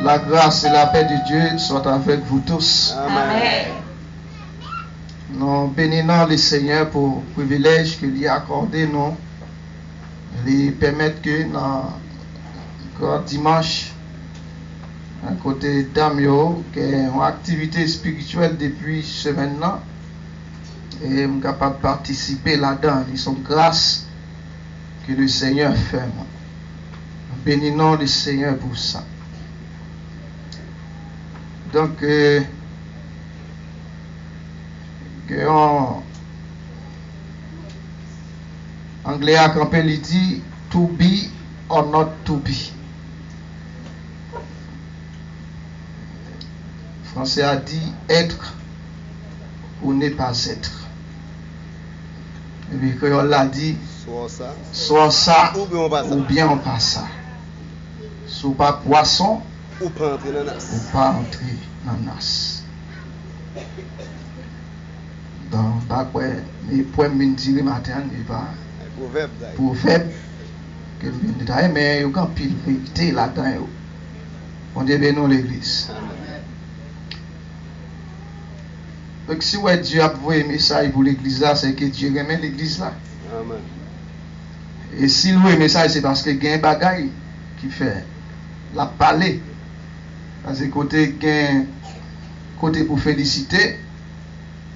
La grâce et la paix de Dieu soient avec vous tous. Amen. Nous bénissons le Seigneur pour le privilège qu'il lui a accordé, nous, lui permettre que dans le dimanche, à côté d'Amio, qui est une activité spirituelle depuis ce maintenant, et je suis capable de participer là-dedans. Ils sont grâce que le Seigneur fait. Nous bénissons le Seigneur pour ça. Donc, en anglais à campé, il dit to be or not to be. Français a dit être ou ne pas être. Et puis créole a dit soit ça ou bien on passe ça. Soit pas poisson ou pas entrer dans la nas. Donc, d'après les points que je dis matin, il n'y a pas proverbe que je dis, mais il y a une pile vérité là-dedans. On dit bénir l'église. Donc, si Dieu a envoyé un message pour l'église là, c'est que Dieu remet l'église là. Amen. Et si vous un message, c'est parce que il y a un bagage qui fait la parler. Parce que côté pour féliciter,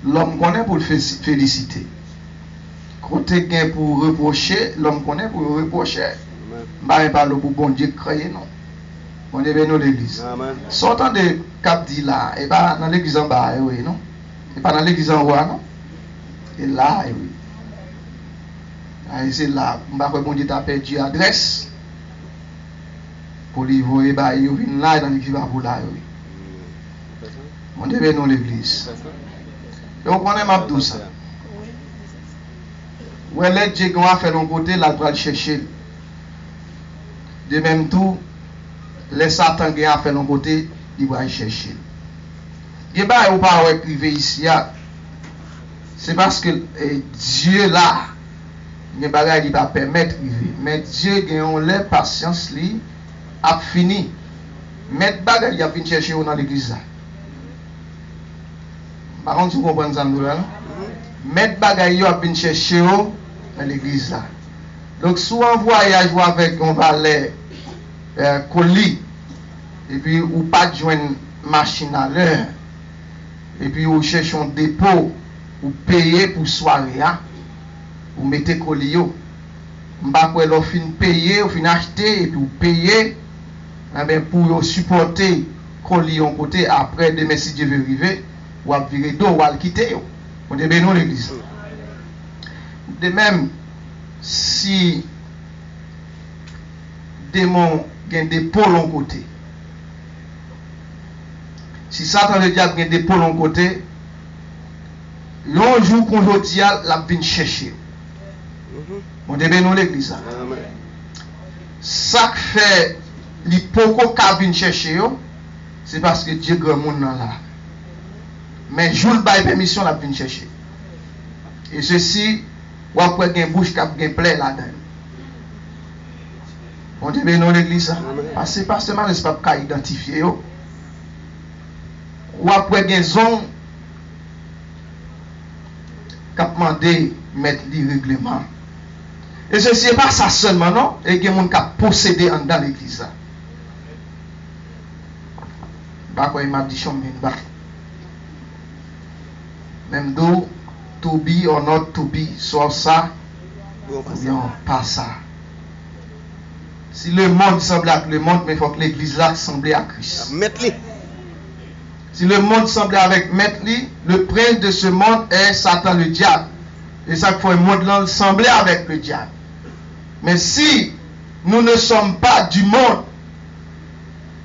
l'homme connaît pour le féliciter. Côté gain pour reprocher, l'homme connaît pour reprocher. Bah, il parle pour bon Dieu créé, non. On est dans l'église. Sortant de Cap dit là, et pas dans l'église en bas, oui, non. Et pas dans l'église en haut, non. Et là, oui. Et c'est là, on va bon Dieu t'a perdu adresse. Pour lui voyer, bah, il vient là dans l'église pour là, oui. On est dans l'église. Et on connaît ma douce. Où elle est, Dieu a fait de côté, là, pour aller chercher. De même tout, les Satan qui a fait de côté, il va aller chercher. Et bien, il ne pas privé ici. C'est parce que Dieu là, il ne va pas permettre de priver. Mais Dieu a la patience, lui, a fini. Mettre bagage, il a fini chercher dans l'église. Par contre, vous comprenez ça, nous, mettre bagage, il a fini chercher dans l'église. Donc, soit on voyage avec un valet colis, et puis ou pas joindre machine à l'heure, et puis ou cherche un dépôt, ou payer pour soirée, ou mettez colis. M'bakwe l'on fin payer, ou fin acheter, et puis ou payer, pour supporter colis en côté, après demain si Dieu veut arriver, ou à virer d'eau, ou à le quitter. On est bien dans l'église. De même, si démon gagne des pôles en côté, si Satan le diable gagne des pôles en côté, l'on joue qu'on veut dire, la vient chercher. On est bien dans l'église. Ça fait l'hypoco qui vient chercher, c'est parce que Dieu grand monde là. Mais je le bail permission la vient chercher. Et ceci, ou après une bouche qui a plein là-dedans. On est bien dans l'église. Parce que pas seulement n'est pas identifier. Ou après une zone qui a demandé mettre le règlement. Et ceci n'est pas ça seulement, non? Et il y a des gens qui ont possédé dans l'église. Bah, il m'a dit, même d'où, to be or not to be, soit ça, ou bien pas ça. Si le monde semble avec le monde, mais il faut que l'église là semble à Christ. Si le monde semble avec Metli, le prince de ce monde est Satan le diable. Et ça faut le monde là sembler avec le diable. Mais si nous ne sommes pas du monde,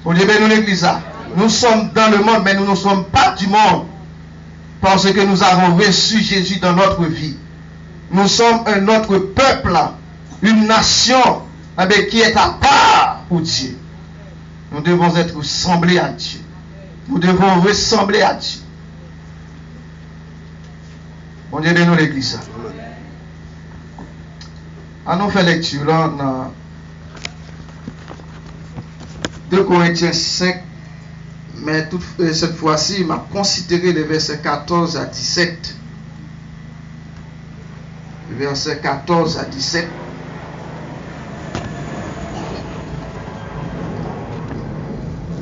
vous devez nous l'église là. Nous sommes dans le monde, mais nous ne sommes pas du monde. Parce que nous avons reçu Jésus dans notre vie. Nous sommes un autre peuple, une nation qui est à part pour Dieu. Nous devons être semblés à Dieu. Nous devons ressembler à Dieu. On dit de nous l'église. À nous faire lecture là dans 2 Corinthiens 5, Mais cette fois-ci, il m'a considéré les versets 14 à 17. Versets 14 à 17.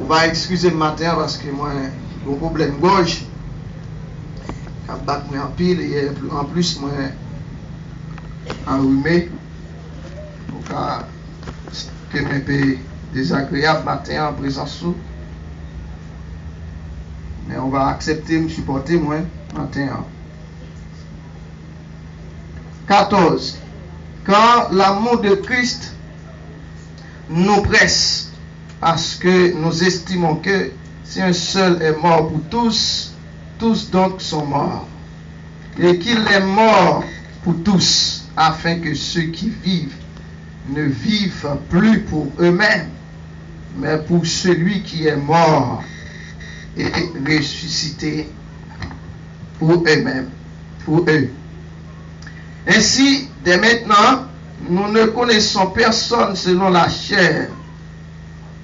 On va excuser le matin parce que moi, j'ai un problème gauche. Je vais battre en pile et en plus, moi, enrhumé. Donc, c'est un peu désagréable matin en présence sous. Mais on va accepter, me supporter, moi, matin. 14. Quand l'amour de Christ nous presse à ce que nous estimons que si un seul est mort pour tous, tous donc sont morts. Et qu'il est mort pour tous, afin que ceux qui vivent ne vivent plus pour eux-mêmes, mais pour celui qui est mort et ressuscité pour eux-mêmes, pour eux. Ainsi, dès maintenant, nous ne connaissons personne selon la chair.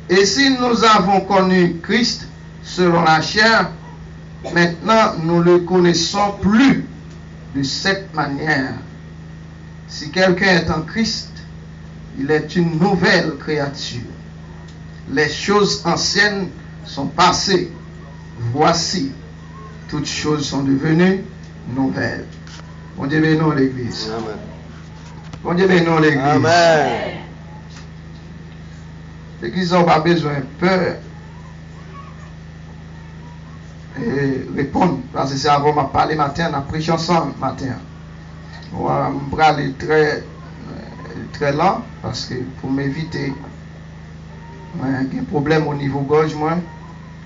Et si nous avons connu Christ selon la chair, maintenant nous ne le connaissons plus de cette manière. Si quelqu'un est en Christ, il est une nouvelle créature. Les choses anciennes sont passées. Voici, toutes choses sont devenues nouvelles. Bon Dieu bénisse l'Église. Amen. Bon Dieu bénisse l'Église. Amen. L'Église n'a pas besoin de peur et répondre. Parce que c'est avant de parler matin, on a prêché ensemble matin. On va aller très lent parce que pour m'éviter un problème au niveau gauche, moi,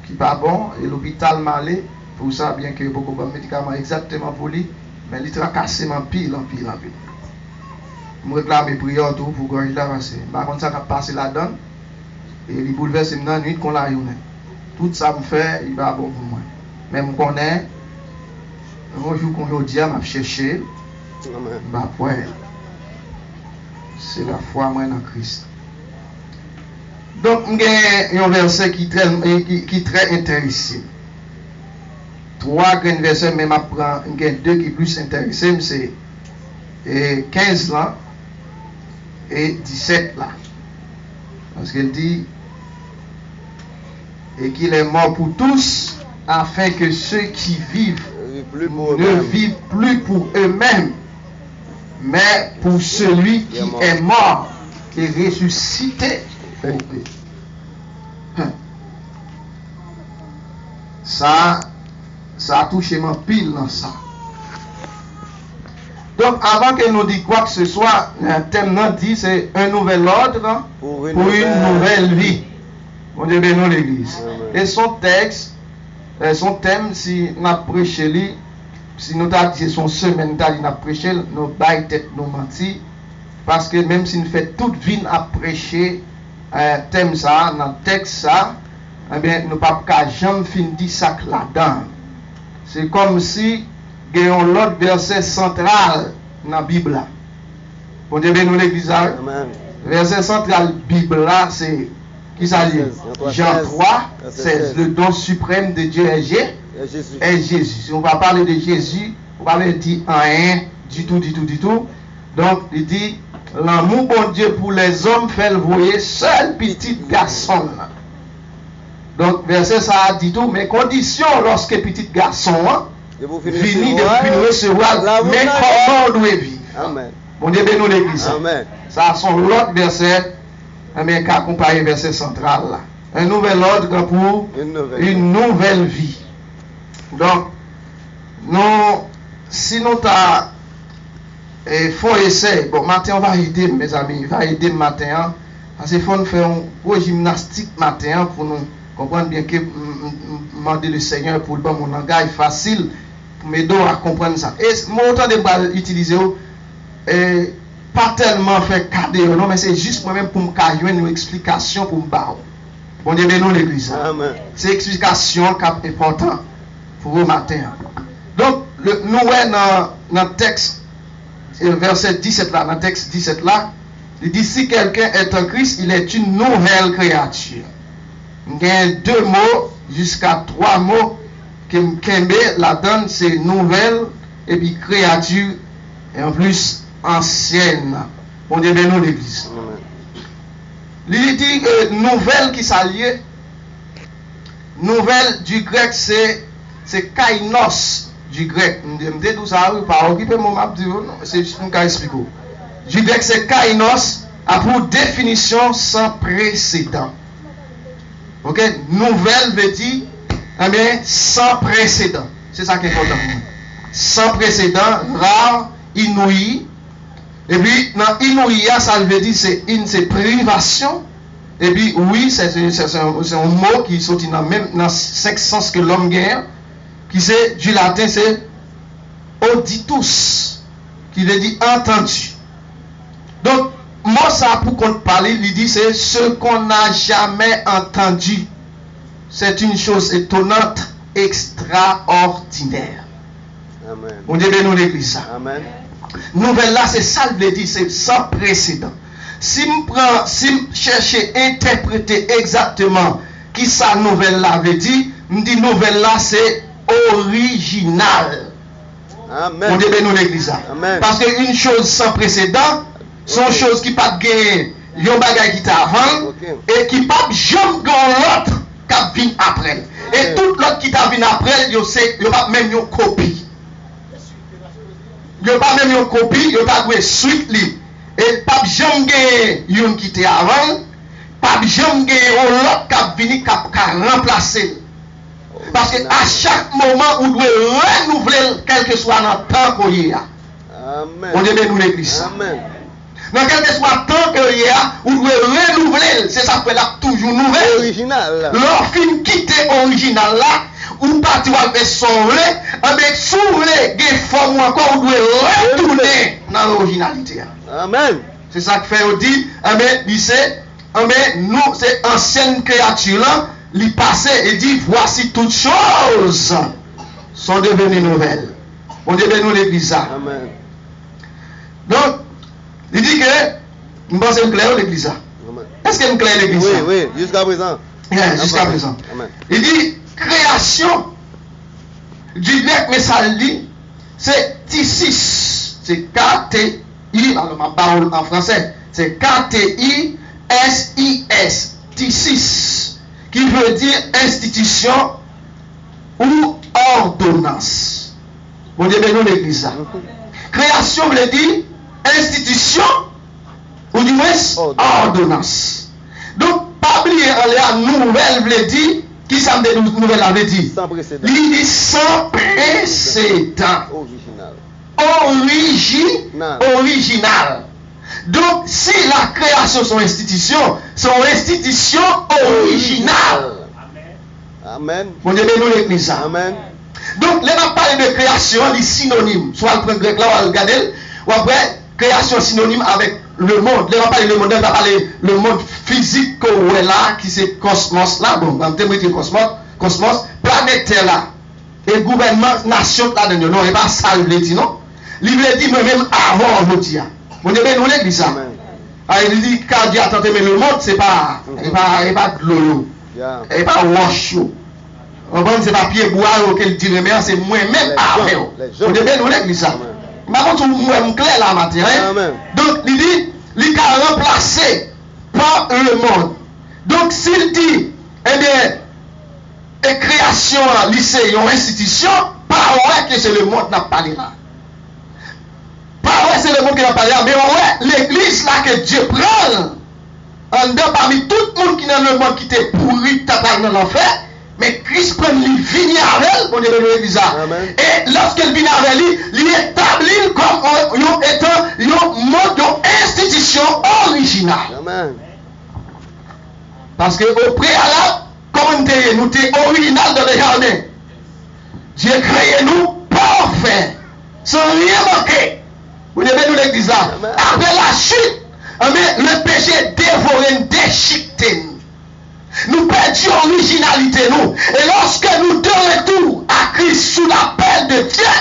qui n'est pas bon, et l'hôpital m'a allé, pour ça, bien que beaucoup de médicaments exactement pour lui, mais il tracasse en pile. Je réclame mes prières tout pour gorge là, parce que par contre, ça va passer là-dedans, et il bouleverse dans la nuit qu'on l'a eu. Tout ça me fait, il va bon pour moi. Mais je connais, un jour qu'on dit, je vais chercher, c'est la foi moi dans Christ. Donc, il y a un verset qui est très intéressant. 3 grands versets, mais il y a 2 qui sont plus intéressants, c'est 15 là et 17 là. Parce qu'elle dit, et qu'il est mort pour tous, afin que ceux qui vivent ne vivent plus pour eux-mêmes, mais pour celui qui est mort et ressuscité pour eux. Ça a touché mon pile dans ça. Donc, avant que nous disions quoi que ce soit, un thème nous dit c'est un nouvel ordre pour une nouvelle vie. On dit bénir l'Église. Et son texte, son thème, si nous avons prêché, si nous avons dit son semaine, nous avons prêché, nous avons tête nous menti. Parce que même si nous faisons toute vie à prêcher, thème ça, dans le texte ça, eh bien, nous ne pouvons pas jamais finir ça là-dedans. C'est comme si il y a l'autre verset central dans la Bible. Bon Dieu bénisse l'Église. Verset central de la Bible là, c'est qui ça dit? Jean 3, 16. Le don suprême de Dieu est Jésus. Si on va parler de Jésus, on va pas dire rien du tout. Donc, il dit, l'amour bon Dieu pour les hommes fait le voyer seul petit garçon. Donc, verset ça a dit tout, mais condition lorsque petit garçon finit de recevoir, mais comment on doit vivre. Amen. Bon Dieu bénisse l'Église. Amen. Ça sont l'autre verset, mais qui accompagne le verset central là. Un nouvel ordre pour une nouvelle vie. Donc, si nous avons faut essayer. Bon, matin, on va aider, mes amis. On va aider le matin. Parce qu'il faut nous faire un gros gymnastique matin pour nous comprendre bien que demander le Seigneur pour le bon mon langage facile pour m'aider à comprendre ça. Et mon temps de utiliser pas tellement faire cadeau, non, mais c'est juste moi-même pour me cailler une explication pour me barrer. Bon Dieu bénisse l'Église. C'est explication qui est important pour le matin. Donc, nous dans le texte, verset 17 là, dans le texte 17 là, il dit si quelqu'un est en Christ, il est une nouvelle créature. Il y a 2 mots jusqu'à 3 mots que Mkembe la donne, c'est nouvelle et puis créature et en plus ancienne. On dit bien nous l'église. Il dit nouvelle qui s'allie. Nouvelle du grec c'est kainos du grec. Je me dis tout ça, pas occuper mon map, c'est juste pour expliquer. Du grec c'est kainos, a pour définition sans précédent. Ok, nouvelle veut dire sans précédent. C'est ça qui est important. Sans précédent, rare, inouï. Et puis, dans inouï, ça veut dire c'est privation. Et puis, oui, c'est un mot qui sortit dans même 5 sens que l'homme gagne. Qui c'est, du latin, c'est auditus. Qui veut dire entendu. Donc, moi, ça pour qu'on parle, il dit c'est ce qu'on n'a jamais entendu. C'est une chose étonnante, extraordinaire. Amen. On dit bien nous l'église ça. Amen. Nouvelle là, c'est ça le dit, c'est sans précédent. Si je cherche à interpréter exactement qui ça nouvelle là veut dire, me dit nouvelle là c'est original. Amen. On dit bien nous l'église ça. Amen. Parce qu'une chose sans précédent, sont Ok. choses qui pas gagner, yon bagay qui t'a avant Ok. et qui pas jamais l'autre qui vient après. Et tout l'autre qui t'a venu après, yo c'est yo pas même une copie. Yo pas même une copie, yo pas joué suite li. Et pas jamais gagner yon qui était avant, pas jamais gagner l'autre qui vient qui remplacer. Parce que à chaque moment où doit renouveler quel que soit notre temps qu'on y a. Amen. On dit bien nous l'église. Amen. Dans quel que soit le temps qu'il y a, vous devez renouveler. C'est ça que là toujours nouvelle. Original. Leur film quitter original là, ou parti ou faire sauver, avec sauver des formes encore, vous devez retourner dans l'originalité. Amen. C'est ça que fait dit, nous, c'est ancienne créature là, il passait et dit, voici toutes choses sont devenues nouvelles. On dit, nous l'église ça. Amen. Donc, il dit que, nous pensons clair l'église. Amen. Est-ce que nous clair l'église? Oui, oui, jusqu'à présent. Yeah, jusqu'à présent. Amen. Il dit, création du grec, mais ça le dit, c'est Tisis. C'est K-T-I, alors ma parole en français, c'est K-T-I-S-I-S. Tisis, qui veut dire institution ou ordonnance. Vous dites bien nous l'église. Création veut dire institution ou du moins ordonnance. Donc, pas oublier la nouvelle veut dire, qui ça me dit nouvelle veut dire? Sans précédent. Il dit sans précédent. Original. Original. Donc, si la création sont institutions originales. Amen. Vous dites nous l'église. Amen. Donc, là, on parle de création, les synonymes. Soit le grec là, on va regarder, ou après, création synonyme avec le monde. Là, on va parler de monde, on va parler le monde physique qu'on est là, qui c'est cosmos là, bon, on va mettre cosmos, planète Terre là, et gouvernement, nation là, non, et pas ça, il veut dire, non? Il veut dire, même avant, on dit, vous devez nous l'église ça. Il dit, quand Dieu attend, mais le monde, c'est pas, il pas de l'eau, il pas wash. On va dire papier bois auquel dit mais c'est moi-même avec. Vous devez nous l'église ça. Par contre, moi clair là matin. Donc il dit il a remplacé par le monde. Donc s'il dit eh bien et création lycée une institution, pas ouais que c'est le monde n'a pas là. Pas ouais c'est le monde qui n'a pas là, mais ouais l'église là que Dieu prend en dedans parmi tout le monde qui dans le monde qui était pourri total dans l'enfer. Mais Christ prend lui vient avec elle, on est dans l'église. Et lorsqu'il vient avec lui, il établit comme étant une mode d'institution originale. Amen. Parce que au préalable, comme nous sommes original dans le jardin, Dieu créé nous parfait, sans rien manquer. Vous devez nous l'église là. Après la chute, le péché dévoré, déchiqueté. Nous perdions l'originalité, nous. Et lorsque nous de retour à Christ sous l'appel de Dieu,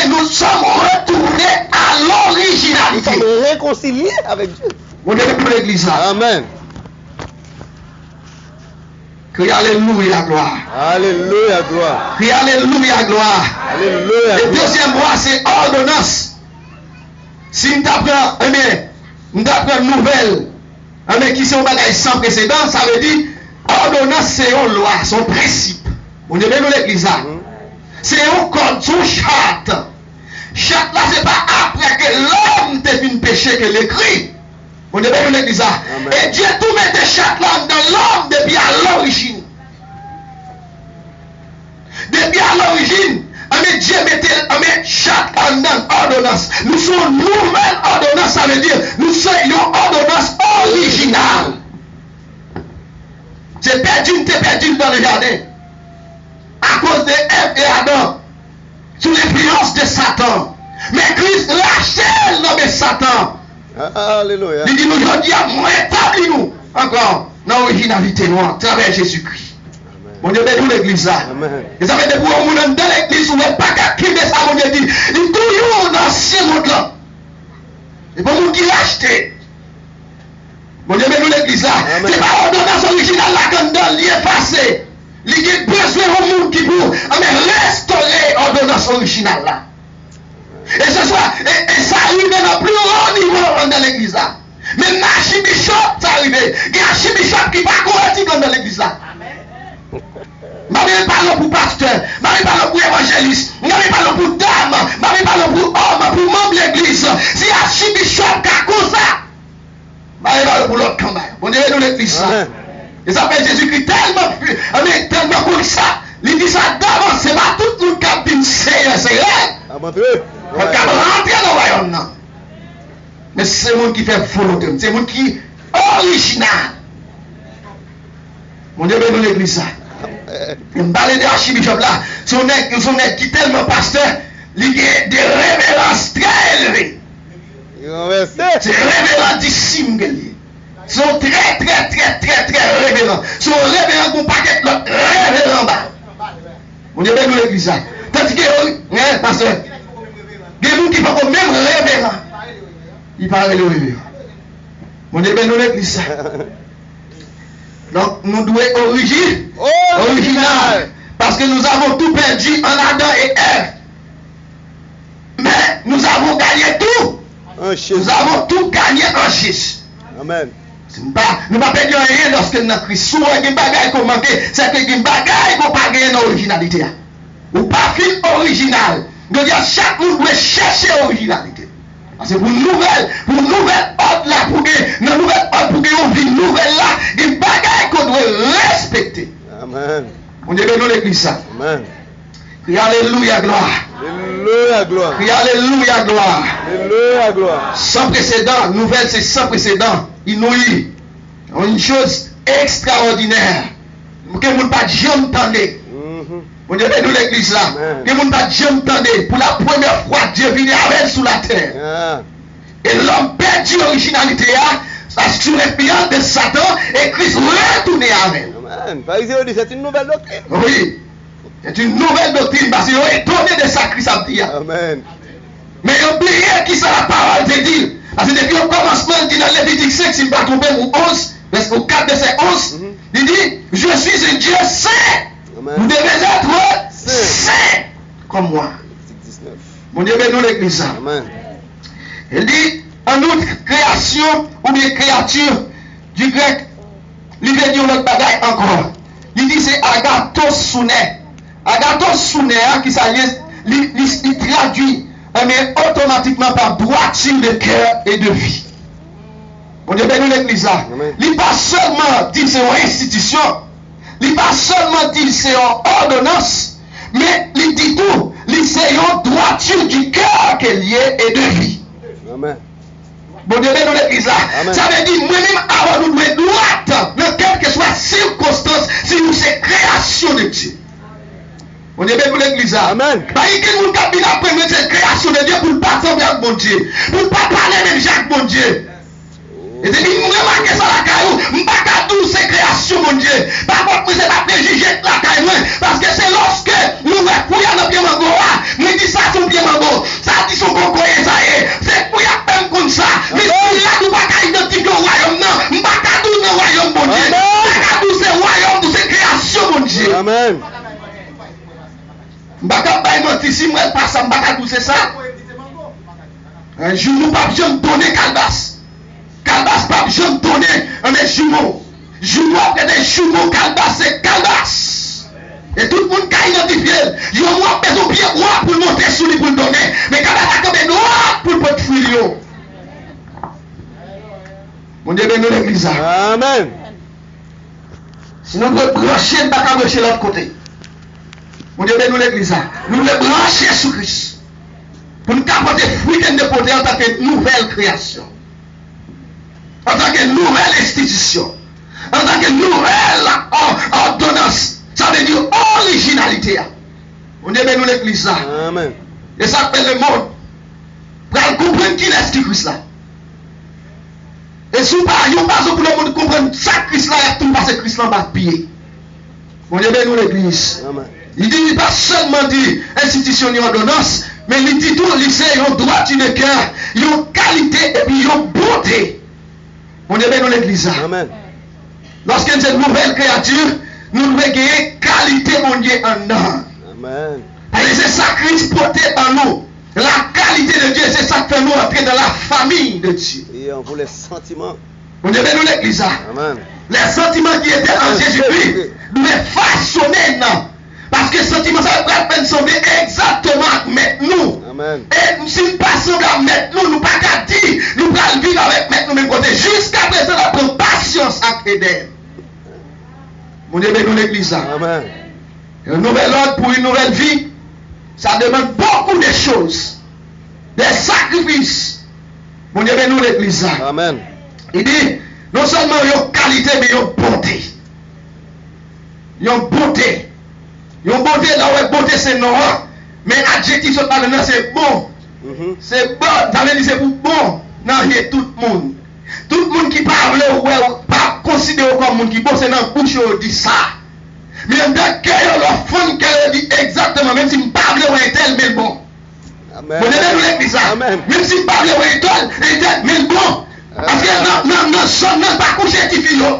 nous sommes retournés à l'originalité. Nous sommes réconciliés avec Dieu. Vous devez pour l'église là. Amen. Crie Alléluia, gloire. Alléluia, gloire. Crie Alléluia, gloire. Alléluia, Et gloire. deuxième voie, c'est ordonnance. Si nous apprend, nous apprend une nouvelle, qui sont bagages sans précédent, ça veut dire ordonnance, c'est une loi, son principe. On est bien dans l'église là. C'est un code, son charte. Charte là, c'est pas après que l'homme te fin péché que l'écrit. On est bien dans l'église là. Et Dieu tout met des chartes là dans l'homme depuis à l'origine. Depuis à l'origine, Dieu mettait chaque ordonnance. Nous sommes une nouvelle ordonnance, ça veut dire nous sommes une ordonnance originale. C'est perdu dans le jardin. À cause de Ève et Adam. Sous l'influence de Satan. Mais Christ rachète l'homme de Satan. Alléluia. Il dit nous aujourd'hui, nous établis nous encore dans l'originalité noire, à travers Jésus-Christ. Mon Dieu, bénis l'église là. Et ça veut dire pour vous dans l'église, vous n'êtes pas qu'à quitter ça, mon Dieu dit. Il est toujours dans ce monde là. Et pour vous qui l'achetez. Mon Dieu, bénis l'église là. C'est pas ordonnance originale là quand il est effacé. Il y a besoin au monde qui pour restaurer l'ordonnance originale là. Et ce soir, et ça arrive dans le plus haut niveau dans l'église là. Même l'archibishop, ça arrive. Il y a un archibishop qui va courir dans l'église là. Je parle pour pasteur, je parle pour évangéliste, je parle pour dame, je parle pour homme, pour membre de l'église. Si archibishop qui a comme ça, je parle pour l'autre quand même. On est dans l'église là. Et ça fait Jésus-Christ tellement pour ça. Il dit ça d'avance, c'est pas tout le monde qui a dit c'est vrai. On peut rentrer dans le royaume là. Mais c'est le monde qui fait volonté, c'est le monde qui est original. On est dans l'église là. On parle de l'archibishop là, son nez qui est tellement pasteur, il y a des révérences très élevées. C'est révérendissime que lui. Sont très révérends. Sont révérends pour pas qu'être l'autre révérend bas. On est bien dans l'église là. Tandis que, pasteur, il y a des gens qui font même révérend. Il parle de révérend. On est bien dans l'église là. Donc, nous devons être original. Parce que nous avons tout perdu en Adam et Ève. Mais nous avons gagné tout. Nous avons tout gagné en Jésus. Amen. Nous ne pouvons pas perdre rien lorsque nous avons Christ. Si nous avons des bagages qu'on manque, c'est que nous avons des bagages qu'on pas gagner dans l'originalité. Ou pas film original. Donc, chaque monde doit chercher l'originalité. C'est pour une nouvelle ordre là, pour une nouvelle ordre, pour une vie nouvelle là, des bagages qu'on doit respecter. Amen. On est dans l'église ça. Amen. Crie Alléluia, gloire. Alléluia, gloire. Crie Alléluia, gloire. Alléluia, gloire. Sans précédent, nouvelle c'est sans précédent. Inouï. Une chose extraordinaire. Que vous ne pas jamais entendre. On est dans l'église là. Que vous ne pas jamais entendre. Pour la première fois, Dieu vient avec sous la terre. Et l'homme perdit l'originalité sous l'influence de Satan et Christ retourné avec. Amen. Pharisien dit c'est une nouvelle doctrine. Oui. C'est une nouvelle doctrine parce qu'ils ont étonné de ça Christ a dit. Amen. Mais oubliez qui ça la parole de dire. Parce que depuis le commencement, il dit dans Lévitique 5, si je ne me trompe pas, ou 11, au 4 de ces 11, il dit, je suis un Dieu saint. Amen. Vous devez être saint comme moi. Mon Dieu, bénis l'église. Amen. Il dit, en outre, création ou bien créature du grec, il veut dire l'autre bagaille encore. Il dit c'est agathos soune. Agathos soune, qui s'allie, il traduit mais automatiquement par droiture de cœur et de vie. On Dieu bénis l'église là. Il n'est pas seulement dit c'est une institution, il n'est pas seulement dit c'est une ordonnance, mais il dit tout, il c'est une droiture du cœur qui est liée et de vie. Amen. Bon Dieu bénis l'église là. Ça veut dire moi-même avant nous devons droite dans quelle que soit circonstance si nous c'est création de Dieu. On est bien pour l'église là. Amen. Parce que nous avons la première création de Dieu pour ne pas tomber avec mon Dieu. Pour ne pas parler même Jacques mon Dieu. Et c'est dit, nous remarquons ça la caillou. Nous ne pouvons pas tous ces créations mon Dieu. Par contre, nous ne pas préjuger la caillou. Parce que c'est lorsque nous fouillons dans le pied mango. Nous disons ça son pied mango. Ça dit son coco et ça y est. C'est pour y même comme ça. Mais si là, nous ne pouvons pas identifier au royaume. Non. Nous ne pouvons pas tous le royaume mon Dieu. Nous ne pouvons pas tous ces royaumes, tous ces créations. Amen. M'baka bay menti si moi pas ça m'baka tout c'est ça. Un jour nous pas jamais donner calbas. Calbas pas jamais donner un jumeau. Jumeau après des jumeaux calbas c'est calbas. Et tout le monde qui a identifié, il y a moi besoin de pied droit pour monter sur lui pour le donner. Mais calbas a comme un droit pour le portefeuille. Mon Dieu bénisse l'église. Amen. Sinon nous devons brancher, nous ne pouvons pas brancher l'autre côté. Mon Dieu bénisse l'église. Nous devons brancher sur Christ. Pour nous apporter fruit de porter en tant que nouvelle création. En tant que nouvelle institution. En tant que nouvelle ordonnance. Ça veut dire originalité. On Dieu bénisse l'église. Amen. Et ça fait le monde. Pour comprendre qui est Christ là. Et si vous ne pas pour le monde comprendre ça Christ là, il y a tout parce que Christ là va pied. On Dieu bénisse l'église. Amen. Il dit, il pas seulement dit institution et ordonnance, mais il dit tout, il sait, il y a droit de cœur, il y a qualité et puis il y a bonté. On est bien dans l'église. Amen. Lorsqu'il y a une nouvelle créature, nous devons gagner qualité, mon Dieu, en nous. Amen. Et c'est ça Christ porté en nous. La qualité de Dieu, c'est ça qui fait nous entrer dans la famille de Dieu. Et on pour les sentiments. On est bien dans l'église. Amen. Les sentiments qui étaient en Jésus-Christ devaient façonner nous. Parce que sentiment ça va peine sembler exactement avec nous. Amen. Et si nous passons avec nous, nous pas qu'à dire, nous allons vivre avec nous même côté. Jusqu'à présent, nous prenons patience à Éden. Mon Dieu bénisse l'église. Amen. Un nouvel ordre pour une nouvelle vie, ça demande beaucoup de choses. Des sacrifices. Mon Dieu bénisse l'église. Amen. Il dit, non seulement il y a qualité, mais il y a bonté. Il y a bonté. Yon beauté là où beauté c'est non, mais adjectif sur parle c'est bon. C'est bon, ça veut dire c'est pour bon. Non, il y a tout le monde. Tout le monde qui parle ou pas considéré comme monde qui bon, c'est dans la bouche on dit ça. Mais dans le cœur, le fond qu'elle dit exactement, même si je parle ou un tel, mais bon. Amen. Vous devez nous dire ça. Amen. Même si je parle ou un tel, mais bon. Parce que non, pas coucher qui fait non.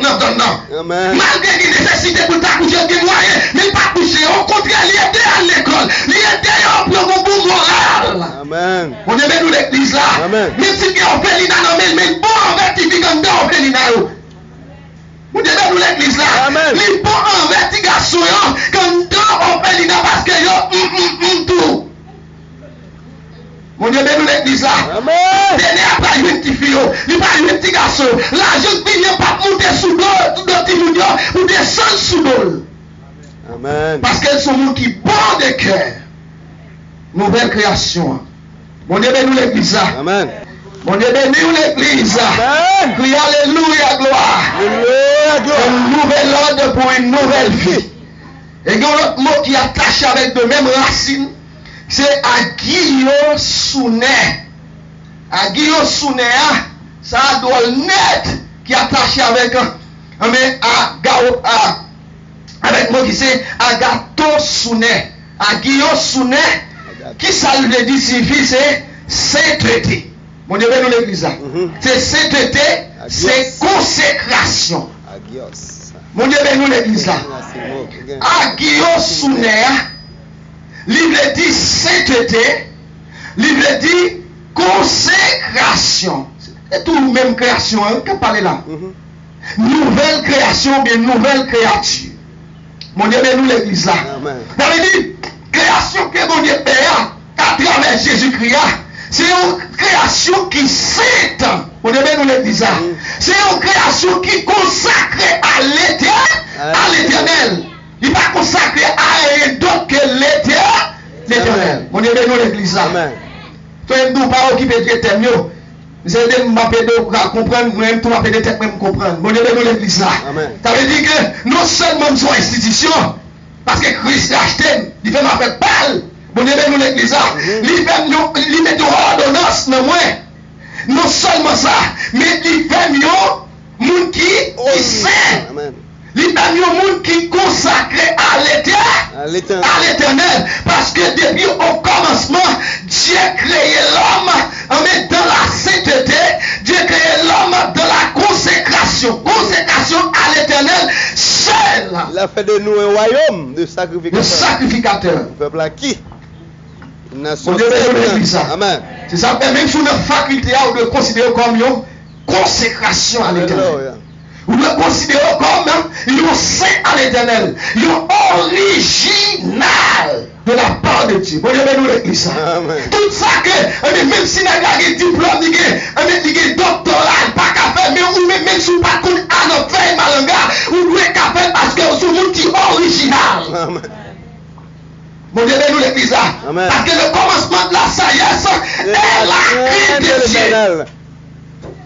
Amen. Malgré qu'il nécessite pour t'accoucher des moyens, mais pas coucher. Au contraire, il est à l'école. Il est pour un bon moral. Amen. On est nous l'église là. Amen. Même si on fait l'ina, mais bon, on vertifie comme on fait l'ina. Vous devez nous l'église là. Amen. Les bons en vertigation, comme on fait l'ina parce que yo, tout. Mon Dieu, nous l'église là. Amen. Tenez à pas une petite fille, il pas une petite garçon. La jeune fille n'est pas montée sous l'eau, tout le petit monde, ou descendre sous l'eau. Amen. Parce qu'elles sont gens qui bon de cœur. Nouvelle création. Mon Dieu, nous l'église là. Amen. Mon Dieu, nous l'église là. Amen. Crie alléluia, gloire. Alléluia, gloire. Un nouvel ordre pour une nouvelle vie. Et il y a un autre mot qui est attaché avec de mêmes racines. C'est agio soune. Agio soune, ça doit net qui est attaché avec avec moi qui c'est agato soune. Agio soune, qui ça veut dire signifie c'est sainteté. Mon Dieu, nous l'église. C'est sainteté, c'est consécration. Agios. Mon Dieu, nous l'église. Agio soune. Livre dit sainteté, livre dit consécration. C'est tout même création, hein, qu'on parle là. Nouvelle création, bien nouvelle créature. Mon Dieu, nous l'église là. Ça veut dire, création que mon Dieu père à travers Jésus-Christ, c'est une création qui sainte. Mon Dieu, nous l'église là. C'est une création qui consacrée à l'éternel. Il n'est pas consacré à rien d'autre que l'éternel. Mon Dieu, nous l'église là. Amen. Toi, nous ne pas occuper de thème. Vous allez m'appeler à comprendre, moi-même, tout m'appeler de tête, même comprendre. Mon Dieu, nous l'église là. Ça veut dire que non seulement nous sommes institution, parce que Christ a acheté, il fait ma fête balle. Mon Dieu, nous l'église là. Il met une ordonnance, non moins. Non seulement ça, mais il fait mieux, monde qui saint. Amen. Il y a un monde qui est consacré à l'éternel. Parce que depuis au commencement, Dieu a créé l'homme dans la sainteté. Dieu a créé l'homme dans la consécration. Consécration à l'éternel. Ce seul Il a fait de nous un royaume de le sacrificateurs. sacrificateur. Un peuple à qui? Une nation Mon Dieu, bénis ça. Amen. C'est ça, même sous notre faculté, on doit considérer comme une consécration à l'éternel. Alléluia. On doit considérer comme un saint à l'éternel, un original de la part de Dieu. Bon Dieu, bénis l'église. Amen. Tout ça que, même si nous avons un diplôme, un doctorat, pas qu'à faire, mais ou même si nous pas qu'on a notre fait malanga, ou doit qu'à faire parce que c'est un outil original. Amen. Mon Dieu, bénis l'église. Amen. Parce que le commencement de la sagesse est la clé de Dieu.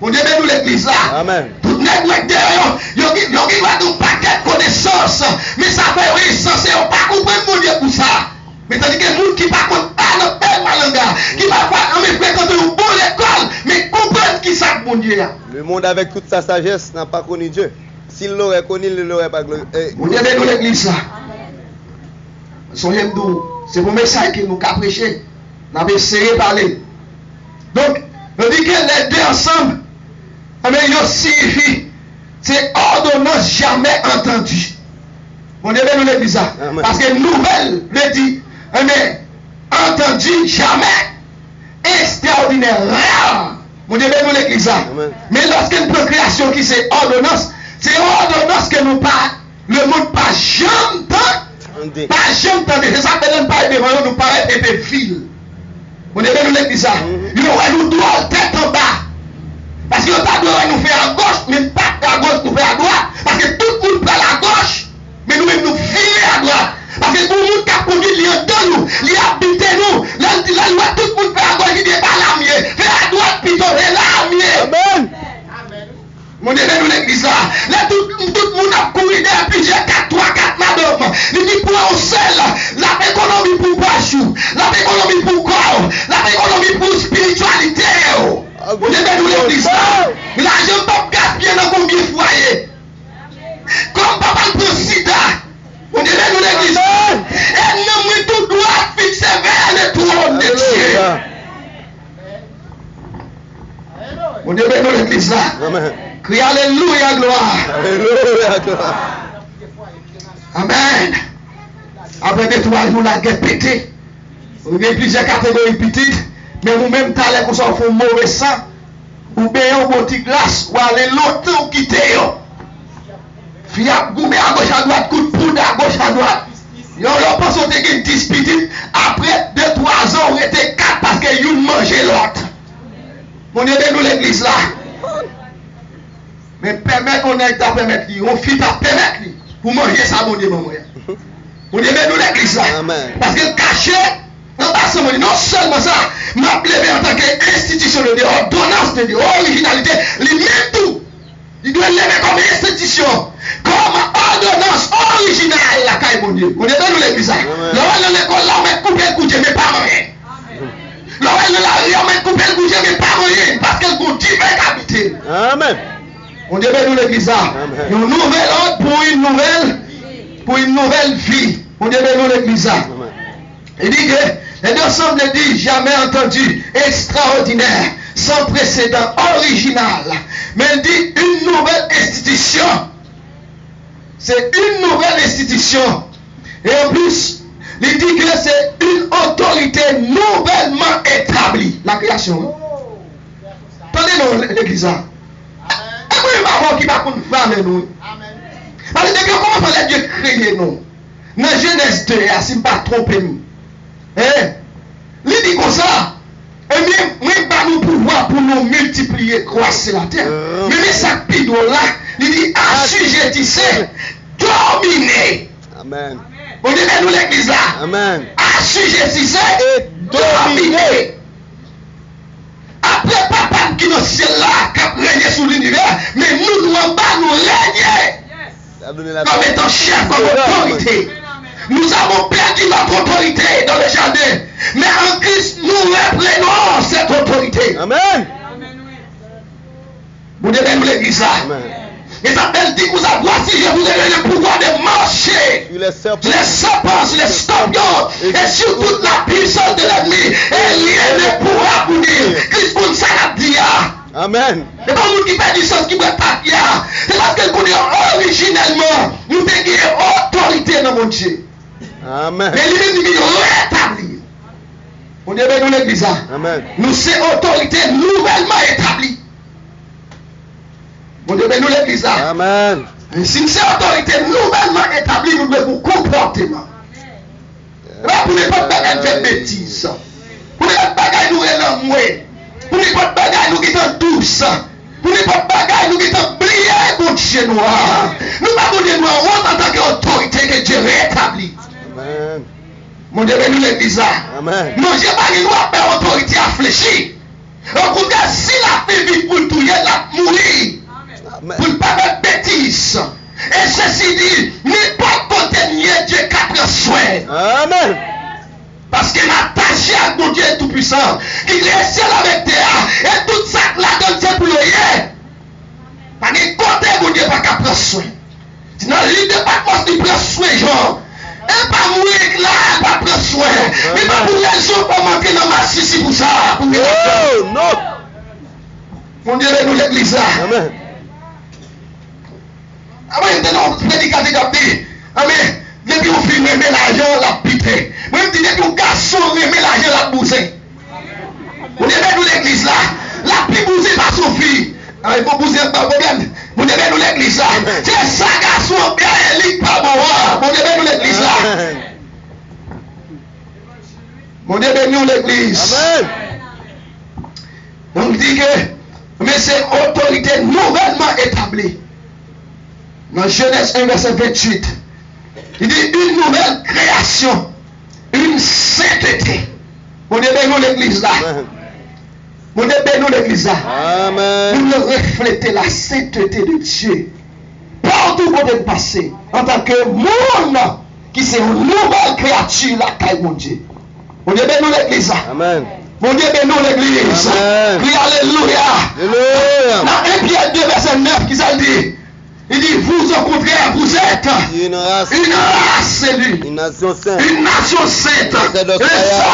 Mon Dieu, bénis l'église là. Amen. Tout n'est pas derrière. Il y a un paquet de connaissances. Mais ça fait oui, ça c'est pas comprendre mon Dieu pour ça. Mais tandis que les gens qui ne pas contre notre père malanga, qui ne va pas fréquenter une bonne école, mais comprendre qui ça mon Dieu. Le monde avec toute sa sagesse n'a pas connu Dieu. S'il l'aurait connu, il ne l'aurait pas glorifié. Mon Dieu, bénis l'église là. C'est pour message que nous avons prêché. Nous avons essayé de parler. Donc, on dit que les deux ensemble, mais ils signifient, c'est ordonnance jamais entendue. Mon Dieu, nous l'église ça. Parce que nouvelle, le dit, mais entendu jamais, extraordinaire, rare. Mon Dieu, nous l'église ça. Mais lorsqu'une procréation qui c'est ordonnance que nous pas, le monde pas jamais pas jamais entendu. C'est ça que nous parlons devant nous paraît épais fil. On est bien nous l'église ça. Nous nous droit tête en bas. Parce que nous pas nous faire à gauche, mais pas à gauche nous faire à droite. Parce que tout le monde parle à gauche, mais nous-mêmes nous filer à droite. Parce que tout le monde qui a produit l'y nous, l'y habite nous. La loi, tout le monde fait à gauche, il dit pas la mieux. Fait à droite plutôt, c'est la mieux. Amen. Mon Dieu, nous l'église là. Là, tout le monde a couru derrière plusieurs 4, 3, 4 madame. Il dit pour un seul, l'économie pour Bachou, l'économie pour corps, l'économie pour spiritualité. Mon Dieu, nous l'église là. L'argent pas gaspiller dans combien de foyers. Comme papa le président. Mon Dieu, nous l'église. Et nous, tout doit fixer vers le trône de Dieu. Mon Dieu, nous l'église là. Amen. Crie Alléluia, gloire. Alléluia, gloire. Amen. Après 2-3 jours, la guerre pété. Vous avez plusieurs catégories petites, mais vous-même, t'as l'air qu'on s'en fout mauvais sang. Ou bien un petit glace, ou aller l'autre ou quitter. Fille à goumer à gauche à droite, coup de poudre à gauche à droite. Yon l'on pense qu'on était 10 petites. Après 2-3 ans, on était 4 parce que yon mangeait l'autre. Mon Dieu, nous l'église là. Mais permettre qu'on ait à permettre, on fit à permettre pour manger ça, mon Dieu, mon Dieu. Mon Dieu, nous l'église là. Amen. Parce que caché, non seulement ça, m'a levé en tant qu'institution de Dieu, ordonnance de Dieu, originalité, lui-même tout. Il doit lever comme institution, comme ordonnance originale, la caille, mon Dieu. Mon Dieu, nous l'église là. Là, l'école là, on met couper le coucher, mais pas rien. Là, on met couper le coucher, mais pas rien. Parce que le coup divin habité. Amen. On Dieu bénit l'église là. Une nouvelle ordre pour une nouvelle vie. On Dieu bénit l'église là. Il dit que les deux ensemble dit jamais entendu, extraordinaire, sans précédent, original. Mais il dit une nouvelle institution. C'est une nouvelle institution. Et en plus, il dit que c'est une autorité nouvellement établie. La création. Attendez-nous l'église là. Qui va nous faire nous. Parce que comment fallait Dieu créer nous? Dans Genèse 2, si je ne pas tromper nous. Il dit comme ça. Et bien, moi, je nous pouvoir pour nous multiplier, croître la terre. Mais ça pide là, il dit assujettissez, dominez. Amen. On dit nous l'église là. Amen. Assujettissez et dominez. Après papa qui dans le ciel là, qui a régné sur l'univers, mais nous en bas nous régner comme étant chef, comme autorité. Nous avons perdu notre autorité dans le jardin, mais en Christ nous reprenons cette autorité. Amen. Vous devez nous l'église là. Et ça veut dire que vous avez voici, je vous ai donné le pouvoir de marcher. Les serpents, les scorpions, et sur toute la puissance de l'ennemi. Et rien ne pourra vous dire. Christ pour ça l'a dit. Amen. Et pas nous qui fait du sens qui ne pas dire. C'est parce que nous originellement, nous avons mon Dieu. Amen. Mais lui-même dit rétablir. Mon Dieu, nous l'église. Amen. Nous sommes autorité nouvellement établie. Mon Dieu, nous l'église. Amen. Et si nous sommes autorité nouvellement établie, nous devons comportement. Pour ne pas faire bêtises. Pour ne pas bagaille nous relancer. Pour ne pas bagaille nous qui t'en douce. Pour ne pas bagaille nous qui t'en briller pour Dieu noir. Nous pas pour Dieu noir en tant qu'autorité que Dieu rétablit. Amen. Mon Dieu, nous l'église. Amen. Non, j'ai pas dit nous faire autorité à fléchir. Au contraire, si la fait vite pour tout, il a mourir. Pour ne pas faire bêtises. Et ceci dit, n'importe côté nier Dieu qui prend soin. Amen. Parce qu'il est attaché à mon Dieu tout-puissant, qui est ciel avec terre, et tout ça là donne c'est pour le yé. Parce que côté mon Dieu pas qu'à prendre soin. Sinon, l'idée pas force de prendre soin, genre. Et pas mourir là, pas prendre soin. Mais pas pour raison pour manquer dans ma ici pour ça. Oh non. Mon Dieu, nous l'église là. Amen. Amen, maintenant, prédicateur qui dit, amen, depuis vous filmez l'argent, la pité. Moi, je dis, depuis vous garçon, remet l'argent, la bousée. Vous devez nous l'église là, la plus bousée par son fille. Il faut bouser pas de problème. Vous devez nous l'église là. C'est ça, garçon, bien, elle pas bon. Vous devez nous l'église là. Vous devez nous l'église. Amen. On dit que, mais c'est autorité nouvellement établie. Dans Genèse 1, verset 28, il dit une nouvelle création, une sainteté. Mon Dieu, nous l'église là. Mon Dieu, nous l'église là. Amen. Nous refléter la sainteté de Dieu. Partout où vous passer, en tant que monde qui c'est une nouvelle créature, la caille, mon Dieu. Mon Dieu, nous l'église là. Amen. Mon Dieu, nous l'église. Amen. Crie alléluia. Alléluia. Dans 1 Pierre 2, verset 9, qui ça dit? Il dit, vous au contraire, vous êtes Une race élue, Une nation sainte. une nation sainte, un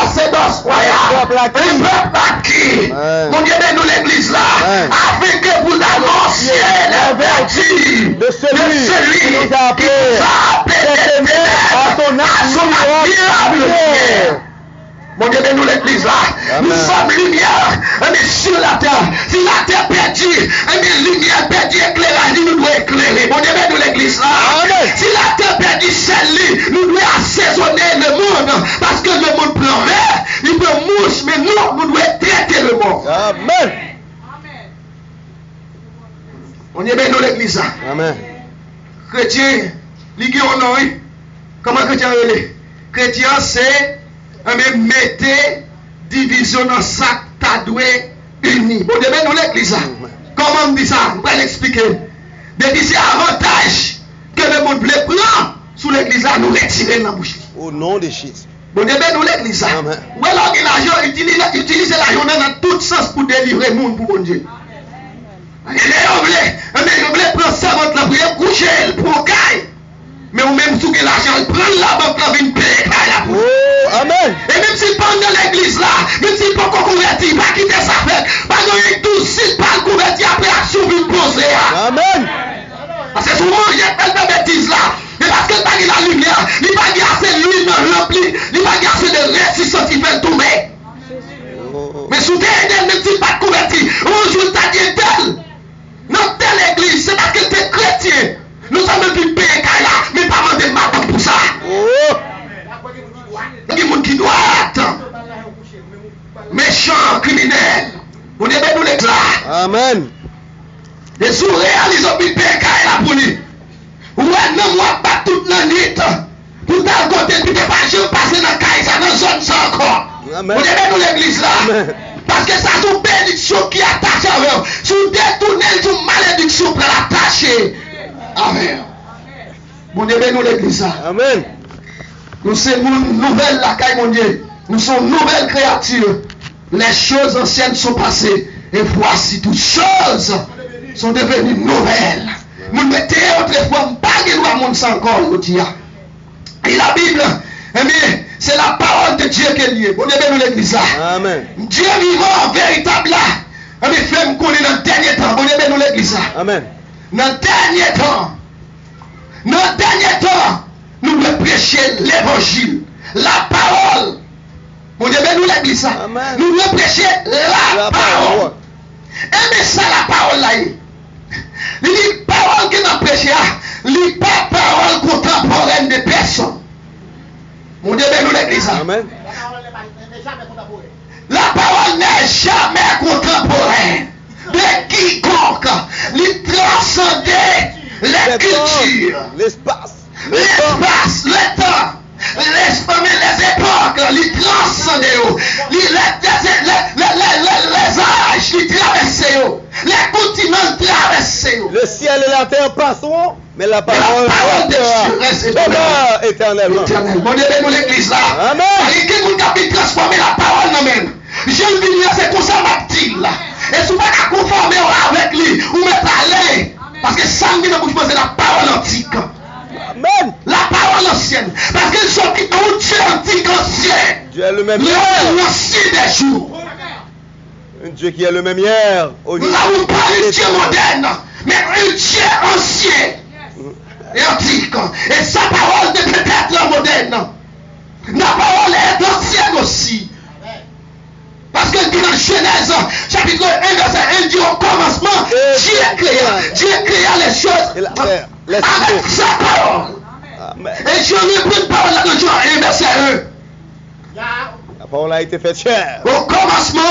sacerdoce royal, un peuple acquis. Mon Dieu, nous l'église là, afin que vous annonciez la vertu De celui qui nous a appelés à son admirable lumière. Mon Dieu, nous l'église là. Nous sommes lumière, mais sur la terre. Si la terre perdue, lumière perdue, éclairage, nous devons éclairer. Mon Dieu, nous l'église là. Si la terre perdue, celle-là, nous devons assaisonner le monde. Parce que le monde prend l'air, il peut mouche, mais nous devons traiter le monde. Amen. Mon Dieu, nous l'église là. Amen. Chrétien, l'igué honore. Comment chrétien est? Chrétien, c'est mettez division dans ça, t'as doué uni. Bon, demain, nous l'église. Comment on dit ça? On va l'expliquer. Depuis c'est avantage que le monde le prend sous l'église, nous retirer dans la bouche. Au nom de Jésus. Bon, demain, nous l'église. Ou alors, l'argent, utilise l'argent dans tout sens pour délivrer le monde pour bon Dieu. Et on voulait prendre ça, votre la prière, coucher, pour caille. Mais ou même sous que l'argent, prendre la banque, la vie, payer la pour. Oh, amen. Et même s'il parle dans l'église là, même s'il peut pas convertir, il va quitter sa fête. Parce que tout s'il parle convertir après action, il pose là. Amen. Parce que souvent, il y a tellement de bêtises là. Et parce que pas la lumière, il va y assez l'huile remplie, il va y assez de résistance qui fait tomber. Mais sous terre, même s'il pas converti, un jour t'as dit tel. Dans telle église, c'est parce que tu es chrétien. Nous sommes depuis payer là, mais pas demander ma pour ça. Oh. Il y a des gens qui doivent attendre. Méchants, criminels. Vous devez nous les là. Amen. Les sous réalisent au but là pour lui. Ouais, non, moi, pas toute la nuit. Pour ta côté, puis t'es pas je passer dans la caille, ça dans zone ça encore. Amen. Vous devez nous l'église là. Amen. Parce que ça c'est une bénédiction qui attache à eux. Si vous détournez, c'est une malédiction pour l'attacher. Amen. Vous devez nous l'église là. Amen. Nous sommes une nouvelle la caille, mon Dieu. Nous sommes une nouvelle créature. Les choses anciennes sont passées. Et voici toutes choses sont devenues nouvelles. Nous mettons autrefois pas de loi monde sans encore. Et la Bible, eh bien, c'est la parole de Dieu qui est liée. Vous devez nous l'église là. Amen. Dieu vivant, véritable là. Eh bien, frère, nous connaissons dans le dernier temps. Vous devez nous l'église là. Amen. Dans le dernier temps. Dans le dernier temps. Nous devons prêcher prêcher l'évangile, la parole. Mon Dieu, nous l'église ça. Amen. Nous devons prêcher la parole. Et mais ça, la parole là. Les paroles que nous prêchons, les pas parole contemporaine de personne. Mon Dieu, nous l'église ça. Amen. La parole n'est jamais contemporaine de quiconque. Il transcende les cultures, l'espace, l'espace, le temps, les époques, il transcende les âges, il traverse, les continents traversent. le ciel et la terre passeront, mais la Mais parole la parole de Dieu reste demeure éternellement. Mon Dieu, nous l'église là. Amen. Et qui vous capte transformer la parole non même. Je le dis, c'est comme ça m'a-t-il là. Et souvent qu'à conformer avec lui, ou mettre à l'aise. Parce que ça me dit que c'est la parole antique. Amen. La parole ancienne. Parce qu'ils sont qui ont Dieu antique ancien. Dieu est le même Le hier. ancien des jours. Un Dieu qui est le même hier, Nous aujourd'hui. n'avons pas un Dieu moderne, mais un Dieu ancien et antique. Et sa parole ne peut être moderne. La parole est ancienne aussi. Parce que dans Genèse, chapitre 1, verset 1, dit au commencement, Dieu créa les choses Et la terre, avec l'esprit. sa parole. Amen. Et je lui pris une parole là dans Jean 1, verset 1. La parole a été faite chère. Au commencement,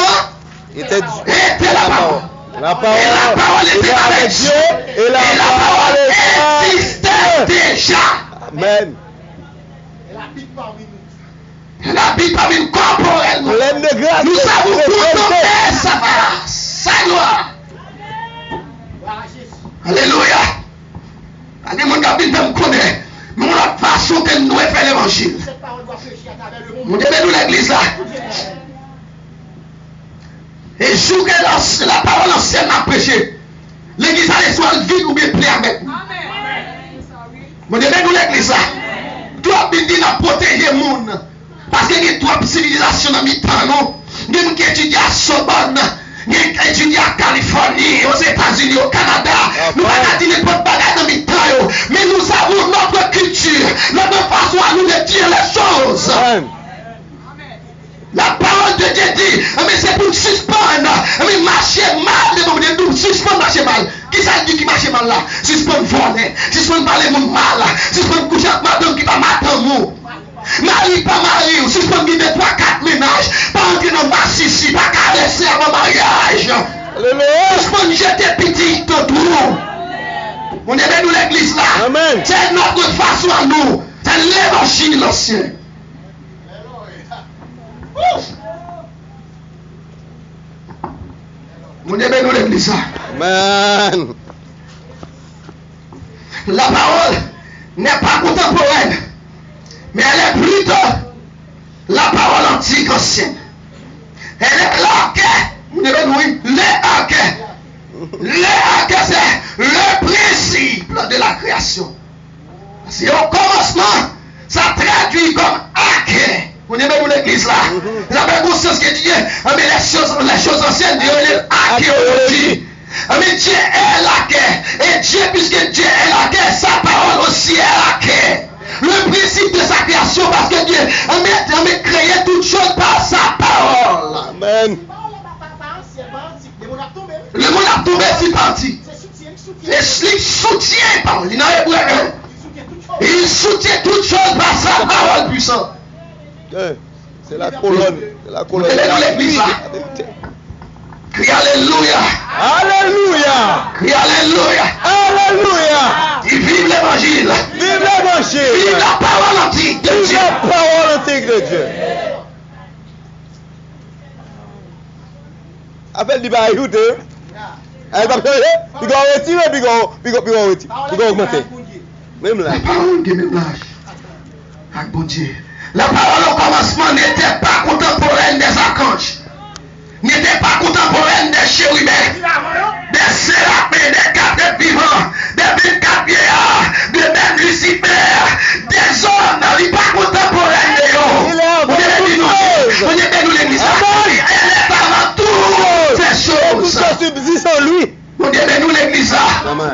Était était la parole. La Et la parole était avec Dieu. Et la parole était existait déjà. Amen. Elle habite parmi nous corporellement. Pleine de grâce. Nous avons de contempler sa face, sa gloire. Alléluia. Il y a des gens qui me connaissent. Mais on a façon que nous fait l'évangile. Nous devons nous l'église là. Et jour que la parole ancienne a prêché, l'église allait soit vide ou bien pleine avec nous. Nous devons nous l'église là. Toi, tu as protégé le monde. Parce qu'il y a trois civilisations dans le temps, non? Il y a des gens qui étudient à Sorbonne, il y a des gens qui étudient à Californie, aux États-Unis, au Canada. Nous n'avons pas dit n'importe quoi dans le temps, mais nous avons notre culture, notre façon à nous de dire les choses. Amen. La parole de Dieu dit, mais c'est pour suspendre, mais marcher mal, de suspendre marcher mal. Qui ça dit qui marche mal là? Suspendre voler, suspendre parler mon mal, suspendre coucher avec madame qui va mater mot. Mari pas mari, ou suspendre guider 3-4 ménages, pas entrer dans le ici, pas caresser avant mariage. Alléluia. Suspendre jeter petit tout. On est dans l'église là. Amen. C'est notre façon à nous. C'est l'évangile ancien. On est dans l'église là. Amen. La parole n'est pas contemporaine, mais elle est plutôt la parole antique ancienne. Elle est l'arc, c'est le principe de la création. C'est au commencement, ça traduit comme arc. Vous aimez nous l'église là. La même conscience qui dit, mais les choses anciennes, Dieu est archéologie. Mais Dieu est la quai. Et Dieu, puisque Dieu est la quai, sa parole aussi est la quai. Le principe de sa création, parce que Dieu a créé toutes choses par sa parole. Amen. Le monde a tombé, c'est parti. Et il soutient par il n'a hébreu 1. Il soutient toutes choses par sa parole puissante. C'est la colonne. C'est la colonne. Crie Alléluia. Alléluia. Crie Alléluia. Alléluia. Il vive l'évangile. Vive l'évangile. Vive la parole antique de Vive Dieu. la parole antique de Dieu. Appelle du bas ajouter. Elle va changer. Puis on retire, puis on retire. Puis on augmenter. Même là. La parole de même l'âge. Ah, bon Dieu. La parole au commencement n'était pas contemporaine des archanges. N'était pas contemporaine des chérubins, des séraphins, des quatre vivants, des 24 vieillards, de même Lucifer, des hommes. Il n'est pas contemporaine de eux. On est bien nous l'église. Elle est avant tout ces choses. Tout ça subsiste en lui. On est bien nous l'église. Amen.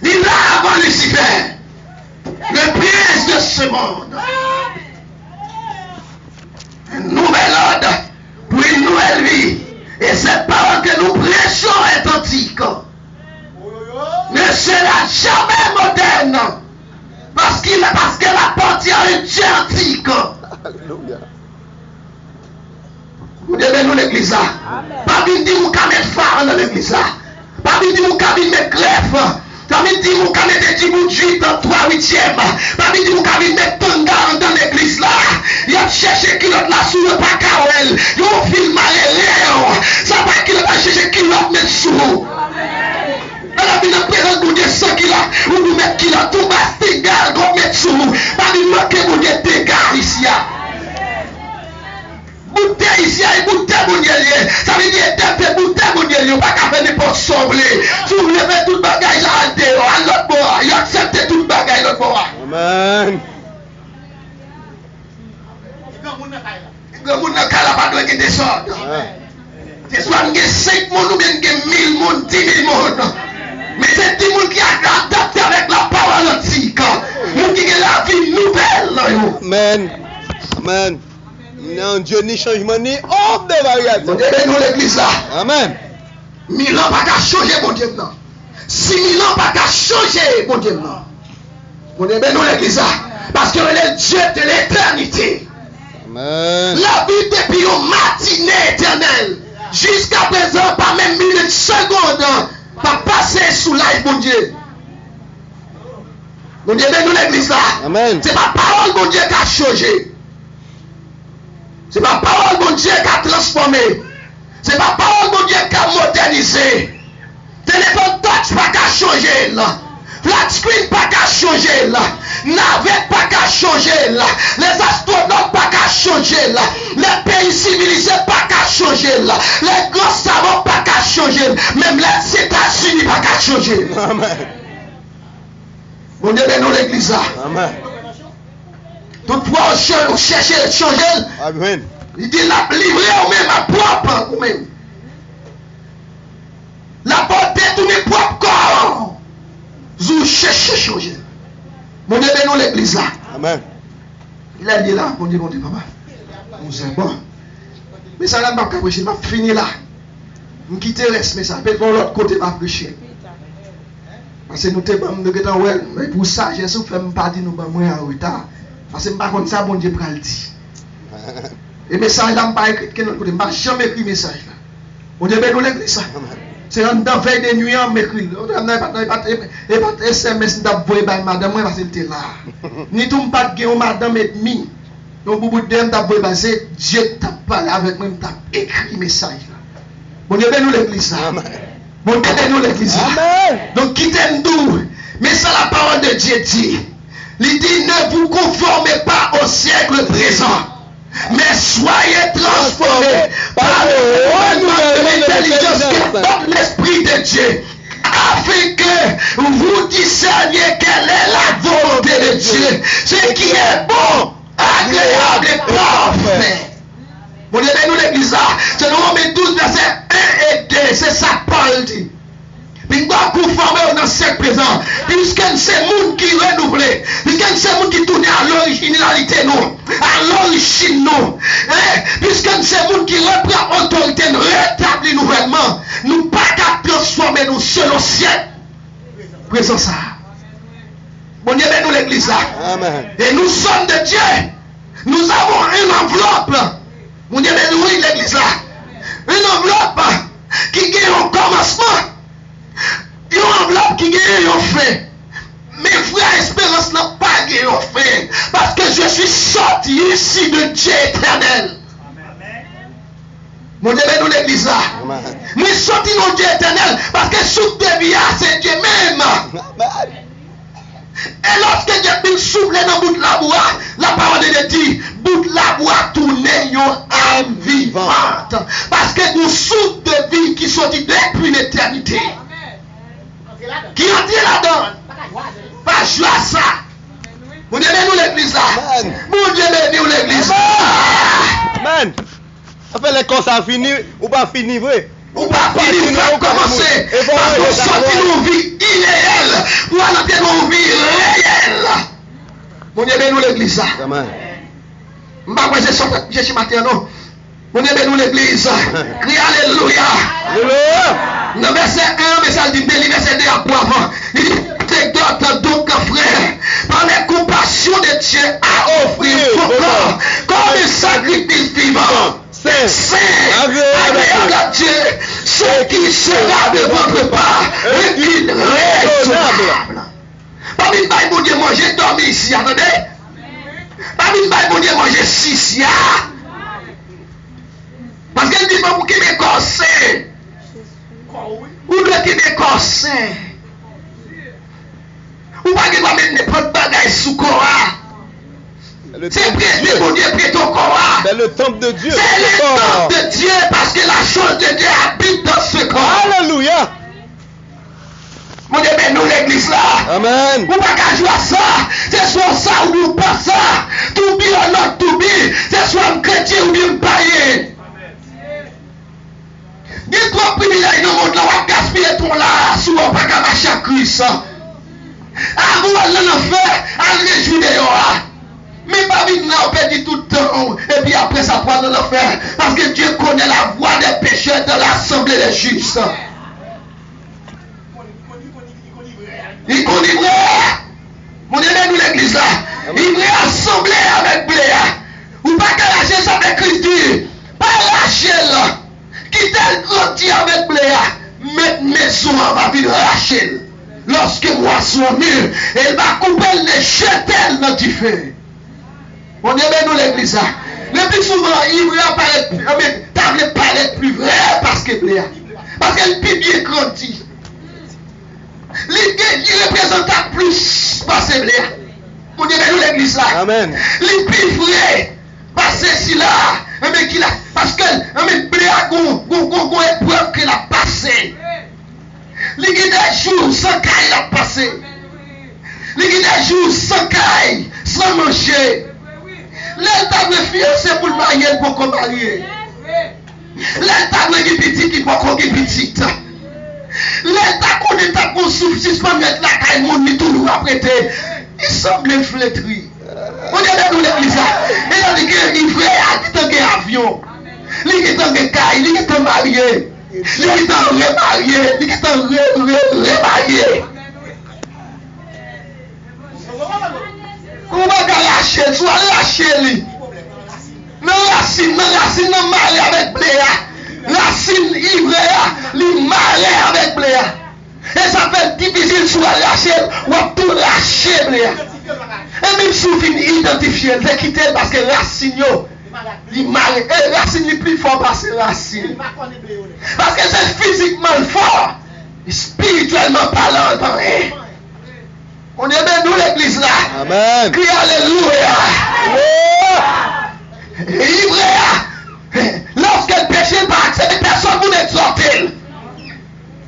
Il est avant Lucifer, le prince de ce monde. jamais moderne. Parce qu'elle appartient à un Dieu antique. Alléluia. Vous devez nous l'église là. Pas bien dire vous mettre phare dans l'église là. Pas bien dire vous mettre greffe. Pas bien dire vous mettre des bougies dans 3/8e. Pas bien dire vous mettre tanga dans l'église là. Il a cherché qui l'autre là sous le pacawel. Il a filmé les ça va qu'il a cherché qui l'autre mettre sous. Elle a vu la présence de Dieu sans qu'il a. Ou vous mettez qui l'a tout mastigal qu'on met sous. Pas dire manquer vous des dégâts ici. Bouteille ici, bouteille mondiale. Ça veut dire que bouteille mondiale, pas qu'à faire n'importe sauver. Si vous voulez faire tout le bagage à l'autre bord, il accepte tout le bagage à l'autre bord. Amen. Le monde n'a pas de descendre. C'est soit 5 monde ou bien 1000 monde, 10 000 monde. Mais c'est des gens qui ont adapté avec la parole antique. Nous qui ont la vie nouvelle. Amen. Amen. Non, Dieu ni changement ni homme de variation. Vous devez nous l'église là. Amen. 1000 ans pas qu'à changer mon Dieu non. 6000 ans pas qu'à changer mon Dieu non. Vous devez nous l'église là. Parce que le Dieu de l'éternité. Amen. La vie depuis une matinée éternelle. Jusqu'à présent, pas même minute seconde. Pas passer sous l'ail mon Dieu. Vous devez nous l'église là. Amen. C'est pas parole mon Dieu qui a changé. C'est pas parole mon Dieu qui a transformé. C'est pas parole mon Dieu qui a modernisé. Téléphone touch pas qu'à changer là. Flat screen pas qu'à changer là. Navette pas qu'à changer là. Les astronautes pas qu'à changer là. Les pays civilisés pas qu'à changer là. Les grands savants pas qu'à changer. Même les États-Unis pas qu'à changer. Amen. Mon Dieu, nous l'église là. Amen. Toutefois, on cherche à changer. Amen. Il dit la livrer ou même à propre ou même. La portée de mes propres corps. Vous cherchez à changer. Mon Dieu, nous l'église là. Amen. Il a dit là, mon Dieu, papa. C'est bon. Mais ça là, je vais finir là. Je vais quitter le reste, mais ça peut être l'autre côté, je vais prêcher. Parce que nous sommes ouais, mais pour ça, je ne fais pas dire nous sommes en retard. Parce que je ne sais pas ça, mon Dieu, pour le dire. Et le message là, je ne pas écrit que je n'ai jamais écrit le message là. Mon Dieu, nous l'église ça. C'est un dans veille de nuit, on m'écrit. Il n'y a pas de SMS d'envoyer par madame, parce qu'elle était là. Ni tout le pas de madame et demi. Donc, beaucoup de temps, c'est Dieu t'a parlé avec moi, t'a écrit le message là. Mon Dieu, nous l'église ça. Mon Dieu, nous l'église ça. Donc, quittez-nous. Mais c'est la parole de Dieu dit. Il dit, ne vous conformez pas au siècle présent. Mais soyez transformés par le renouvellement de l'intelligence que donne l'Esprit de Dieu, afin que vous discerniez quelle est la volonté de Dieu, ce qui est bon, agréable et parfait. Vous voyez, nous l'église là, c'est le Romains 12, verset 1 et 2, c'est ça Paul dit. Nous doit conformer dans ce présent, puisque c'est le monde qui renouvelle, puisque c'est le monde qui tourne à l'originalité, nous, à l'origine, nous, puisque c'est le monde qui reprend autorité, nous rétablit nouvellement, nous pas qu'à transformer nous selon le ciel. Présent ça. Bon Dieu, nous l'église là. Amen. Et nous sommes de Dieu. Nous avons une enveloppe. Mon Dieu, nous l'église là. Une enveloppe qui gagne un commencement. Une enveloppe qui gagne un fait. Mes frères, espérance n'a pas gagné un fait. Parce que je suis sorti ici de Dieu éternel. Mon Dieu, nous l'église là. Nous sommes sortis de Dieu éternel. Parce que sous de vie, c'est Dieu même. Et lorsque Dieu souffle dans le bout de la bois, la parole de Dieu dit, bout de la bois tourner une âme vivante. Parce que nous souffle de vie qui sont depuis l'éternité. Qui ont dit là-dedans? Pas jouer à ça. Mon Dieu, nous l'église là. Mon Dieu, nous l'église là. Amen. Après les courses à finir, ou pas finir vrai? Ou pas finir, il faut commencer. Parce qu'on sortit nos vies irréelles. Pour aller dans nos vies réelles. Mon Dieu, nous l'église là. Amen. Je ne sais pas si je suis matin, non. Mon Dieu, nous l'église. Crie Alléluia. Alléluia. Dans verset 1, mais ça dit verset 2 à quoi avant. Il dit, t'exhorte donc, frère, par les compassions de Dieu, à offrir vos corps comme un sacrifice vivant, saint, agréable à Dieu, ce qui sera de votre part un culte raisonnable. Pas une baille pour Dieu manger, dormir ici, attendez. Pas une baille pour Dieu manger ici. Parce qu'elle dit pour qu'il est corsé. Ou doit qu'il est corsé. Ou pas qu'il va mettre n'importe bagaille sous Cora. C'est prêter pour Dieu, prêter ton Cora. C'est le temple de Dieu. C'est le temple de Dieu parce que la chose de Dieu habite dans ce corps. Alléluia. Mon Dieu, mais nous l'église là. Amen. Ou pas qu'à jouer à ça. C'est soit ça ou nous pas ça. Tout bien ou not tout bien. C'est soit un chrétien ou bien un païen. Il y a trop de privilèges dans le monde là. On va gaspiller ton là. Souvent pas qu'à marcher à Christ. Ah, vous allez en faire. Allez réjouir dehors. Mais pas vite là, on peut dire tout le temps. Et puis après ça, pour nous faire. Parce que Dieu connaît la voix des pécheurs dans l'assemblée des justes. Il connaît vrai. Mon Dieu, nous l'église là. Il veut assembler avec Bléa. Ou pas qu'à lâcher ça avec Christ. Pas lâcher là. Quitter le grandi avec Bléa. Mettre maison en va venir lâcher. Lorsque moi sont nus, elle va couper les chetelles dans du feu. Mon Dieu, nous l'église là. Le plus souvent, il veut apparaître plus vrai parce que Bléa. Parce qu'elle peut bien grandir. Il représente plus parce que Bléa. Mon Dieu, nous l'église là. Amen. Les plus vrai parce que si là, parce que Bléa a une épreuve qu'il a passé. Il y a des jours sans caille a passé. Il y a des jours sans caille, sans manger. L'état de fiancé pour le marier, pour qu'on marie. L'état de petit qui pour qu'on petit. L'état qu'on est à qu'on souffle, si pas mettre la caille, mon nid tout nous apprêter. Il semble flétri. On est dans l'église. Et on dit qu'il fait un avion. Il est un caille, il est un marié. Il est un remarié. Il est un remarié. On va lâcher, soit lâcher lui. Non, racine, non, marié avec Bléa. Racine ivréa, lui marié avec Bléa. Et ça fait difficile soit lâcher ou tout lâcher Bléa. Et même si vous identifiez, vous quittez parce que racine, il marié. Et racine est plus fort parce que racine. Parce que c'est physiquement fort, spirituellement parlant. On est bien nous l'église là. Amen. Crie alléluia. Ivréa. Lorsqu'elle péchait pas accepter personne pour l'exhorter.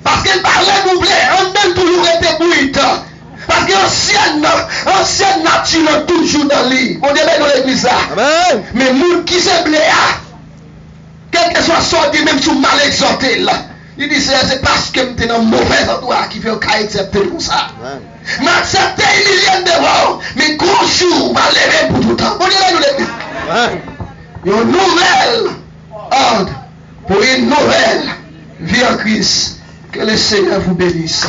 Parce qu'elle parlait d'oublier. On même toujours été bruite. Parce que ancienne nature toujours dans lui. On est bien nous l'église là. Amen. Mais moun qui se Bléa. Quel que soit sorti même sous mal exhorté là. Il dit c'est parce que tu es dans un mauvais endroit qui fait accepter pour ça. Mais accepter il vient devant. Mais gros jour, va lever pour tout le temps. On est là, nous les une nouvelle ordre pour une nouvelle vie en Christ. Que le Seigneur vous bénisse.